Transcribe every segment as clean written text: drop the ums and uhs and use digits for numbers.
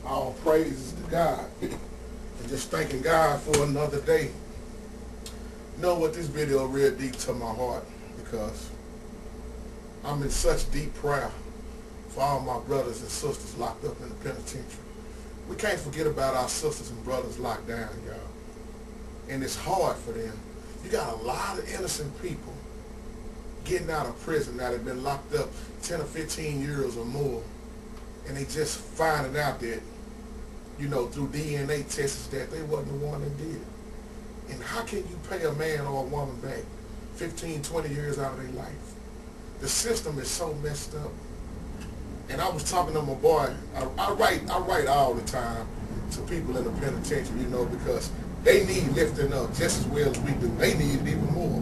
All praises to God. And just thanking God for another day. You know what, this video real deep to my heart because I'm in such deep prayer for all my brothers and sisters locked up in the penitentiary. We can't forget about our sisters and brothers locked down, y'all. And it's hard for them. You got a lot of innocent people getting out of prison now. They've been locked up 10 or 15 years or more. And they just finding out that, you know, through DNA tests that they wasn't the one that did it. And how can you pay a man or a woman back 15, 20 years out of their life? The system is so messed up. And I was talking to my boy. I write all the time to people in the penitentiary, you know, because they need lifting up just as well as we do. They need it even more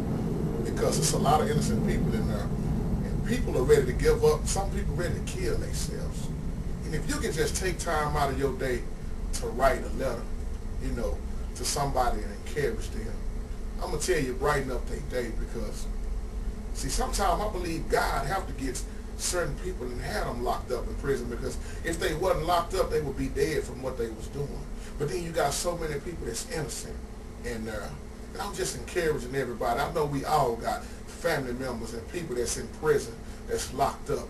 because there's a lot of innocent people in there. And people are ready to give up. Some people ready to kill themselves. And if you can just take time out of your day to write a letter, you know, to somebody and encourage them, I'm going to tell you, brighten up their day because, see, sometimes I believe God have to get certain people and have them locked up in prison because if they wasn't locked up, they would be dead from what they was doing. But then you got so many people that's innocent in there. And I'm just encouraging everybody. I know we all got family members and people that's in prison that's locked up.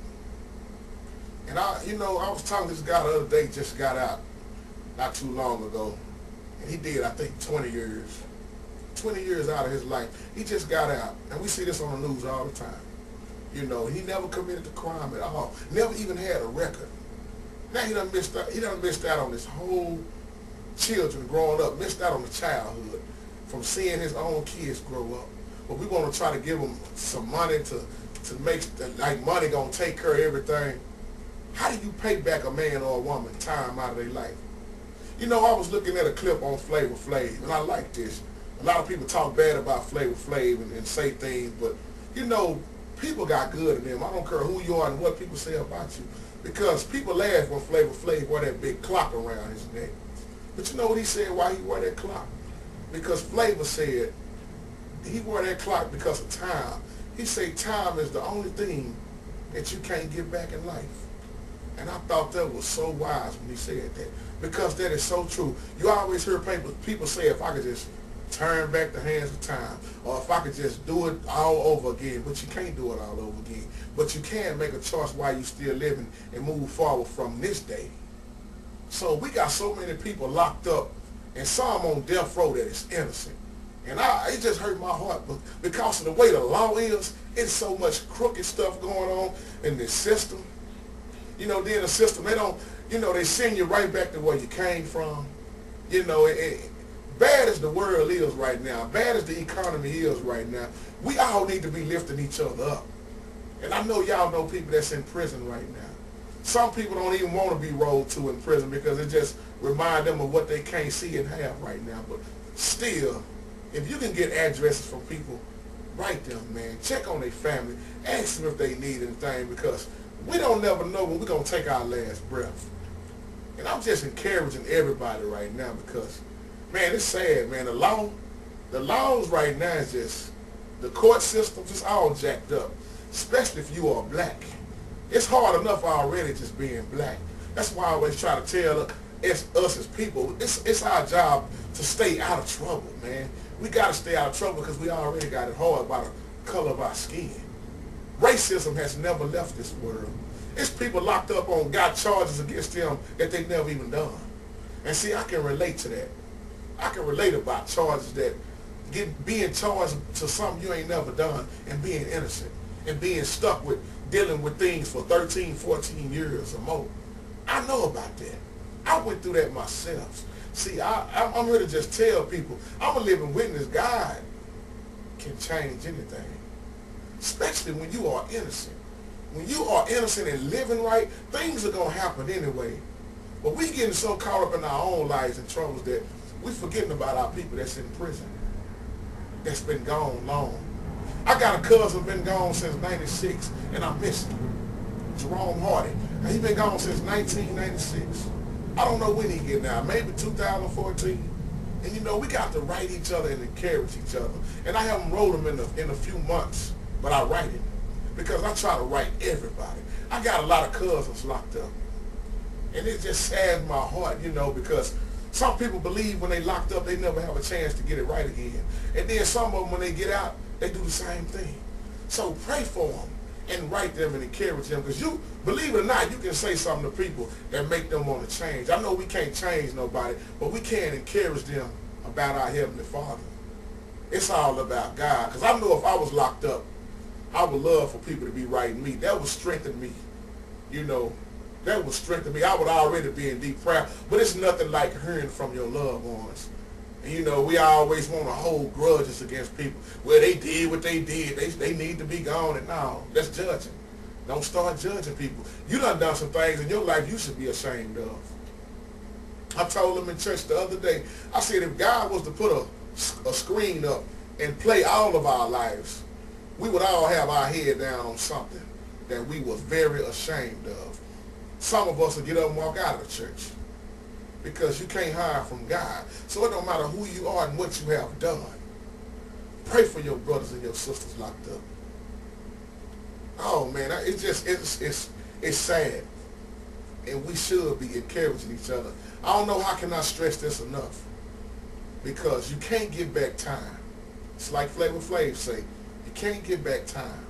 And I was talking to this guy the other day, just got out not too long ago. And he did, I think, 20 years. 20 years out of his life. He just got out. And we see this on the news all the time. You know, he never committed a crime at all. Never even had a record. Now he done missed out. He done missed out on his whole children growing up. Missed out on the childhood from seeing his own kids grow up. But we want to try to give him some money to make, like money gonna take care of everything. How do you pay back a man or a woman time out of their life? You know, I was looking at a clip on Flavor Flav, and I like this. A lot of people talk bad about Flavor Flav and say things, but, you know, people got good in them. I don't care who you are and what people say about you. Because people laugh when Flavor Flav wore that big clock around his neck. But you know what he said why he wore that clock? Because Flavor said he wore that clock because of time. He said time is the only thing that you can't get back in life. And I thought that was so wise when he said that. Because that is so true. You always hear people say, if I could just turn back the hands of time, or if I could just do it all over again. But you can't do it all over again. But you can make a choice while you're still living and move forward from this day. So we got so many people locked up, and some on death row that is innocent. And it just hurt my heart because of the way the law is. It's so much crooked stuff going on in this system. You know, then the system, they don't, you know, they send you right back to where you came from. You know, bad as the world is right now, bad as the economy is right now, we all need to be lifting each other up. And I know y'all know people that's in prison right now. Some people don't even want to be rolled to in prison because it just reminds them of what they can't see and have right now. But still, if you can get addresses from people, write them, man. Check on their family. Ask them if they need anything because we don't never know when we're going to take our last breath. And I'm just encouraging everybody right now because, man, it's sad, man. The laws right now is just, the court system just all jacked up, especially if you are black. It's hard enough already just being black. That's why I always try to tell us as people, it's our job to stay out of trouble, man. We got to stay out of trouble because we already got it hard by the color of our skin. Racism has never left this world. It's people locked up on, got charges against them that they never even done. And see, I can relate to that. I can relate about charges that being charged to something you ain't never done and being innocent and being stuck with dealing with things for 13, 14 years or more. I know about that. I went through that myself. See, I'm here to just tell people, I'm a living witness. God can change anything, especially when you are innocent. When you are innocent and living right, things are going to happen anyway. But we getting so caught up in our own lives and troubles that we forgetting about our people that's in prison, that's been gone long. I got a cousin been gone since 96, and I miss him. Jerome Hardy. And he been gone since 1996. I don't know when he getting out, maybe 2014. And you know, we got to write each other and encourage each other. And I haven't wrote them in a few months, but I write it because I try to write everybody. I got a lot of cousins locked up. And it just saddens my heart, you know, because some people believe when they locked up, they never have a chance to get it right again. And then some of them, when they get out, they do the same thing. So pray for them and write them and encourage them. Because you, believe it or not, you can say something to people that make them want to change. I know we can't change nobody, but we can encourage them about our Heavenly Father. It's all about God. Because I know if I was locked up, I would love for people to be writing me. That would strengthen me. You know, that would strengthen me. I would already be in deep prayer. But it's nothing like hearing from your loved ones. And you know, we always want to hold grudges against people. Well, they did what they did. They need to be gone. And no, that's judging. Don't start judging people. You done some things in your life you should be ashamed of. I told them in church the other day, I said if God was to put a screen up and play all of our lives, we would all have our head down on something that we was very ashamed of. Some of us will get up and walk out of the church because you can't hide from God. So it don't matter who you are and what you have done. Pray for your brothers and your sisters locked up. Oh man, it's sad. And we should be encouraging each other. I don't know how can I stress this enough. Because you can't get back time. It's like Flavor Flav say, you can't get back time,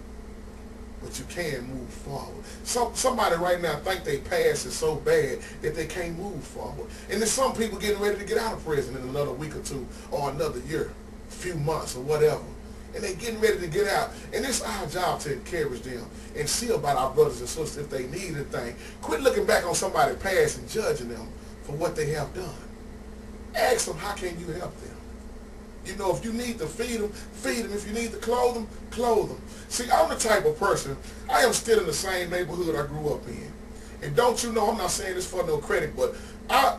but you can move forward. Somebody right now think they past is so bad that they can't move forward. And there's some people getting ready to get out of prison in another week or two or another year, a few months or whatever. And they're getting ready to get out. And it's our job to encourage them and see about our brothers and sisters if they need anything. Quit looking back on somebody's past and judging them for what they have done. Ask them, how can you help them? You know, if you need to feed them, feed them. If you need to clothe them, clothe them. See, I'm the type of person, I am still in the same neighborhood I grew up in. And don't you know, I'm not saying this for no credit, but I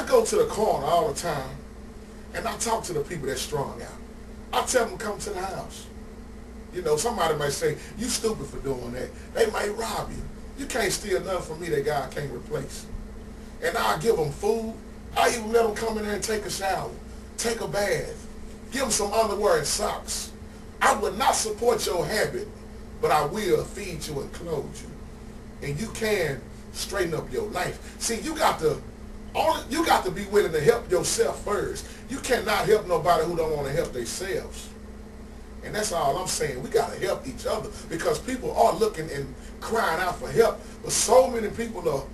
go to the corner all the time, and I talk to the people that's strung out. I tell them to come to the house. You know, somebody might say, you stupid for doing that. They might rob you. You can't steal nothing from me that God can't replace. And I'll give them food. I even let them come in there and take a shower, take a bath, give them some underwear and socks. I would not support your habit, but I will feed you and clothe you. And you can straighten up your life. See, you got to be willing to help yourself first. You cannot help nobody who don't want to help themselves. And that's all I'm saying. We got to help each other because people are looking and crying out for help. But so many people are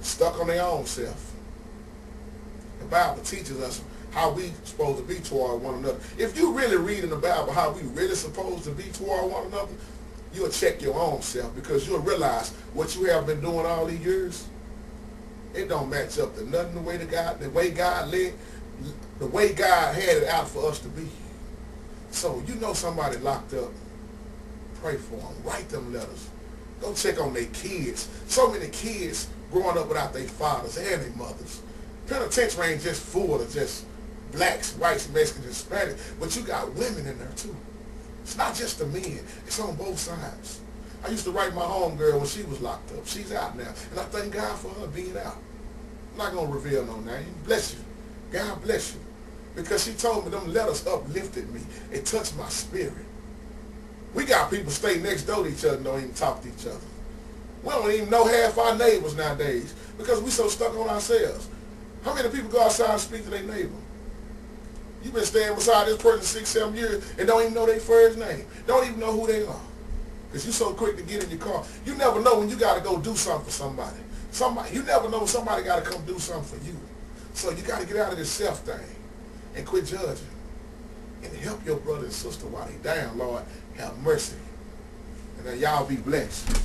stuck on their own self. The Bible teaches us how we supposed to be toward one another. If you really read in the Bible how we really supposed to be toward one another, you'll check your own self because you'll realize what you have been doing all these years, it don't match up to nothing the way God led, the way God had it out for us to be. So you know somebody locked up, pray for them, write them letters. Go check on their kids. So many kids growing up without their fathers and their mothers. Penitentiary ain't just full of just blacks, whites, Mexicans, Hispanics, but you got women in there too. It's not just the men. It's on both sides. I used to write my homegirl when she was locked up. She's out now. And I thank God for her being out. I'm not going to reveal no name. Bless you. God bless you. Because she told me them letters uplifted me. It touched my spirit. We got people stay next door to each other and don't even talk to each other. We don't even know half our neighbors nowadays because we so stuck on ourselves. How many people go outside and speak to their neighbor? You've been staying beside this person 6, 7 years and don't even know their first name. Don't even know who they are. Because you're so quick to get in your car. You never know when you got to go do something for somebody. You never know when somebody got to come do something for you. So you got to get out of this self thing and quit judging. And help your brother and sister while they down, Lord. Have mercy. And then y'all be blessed.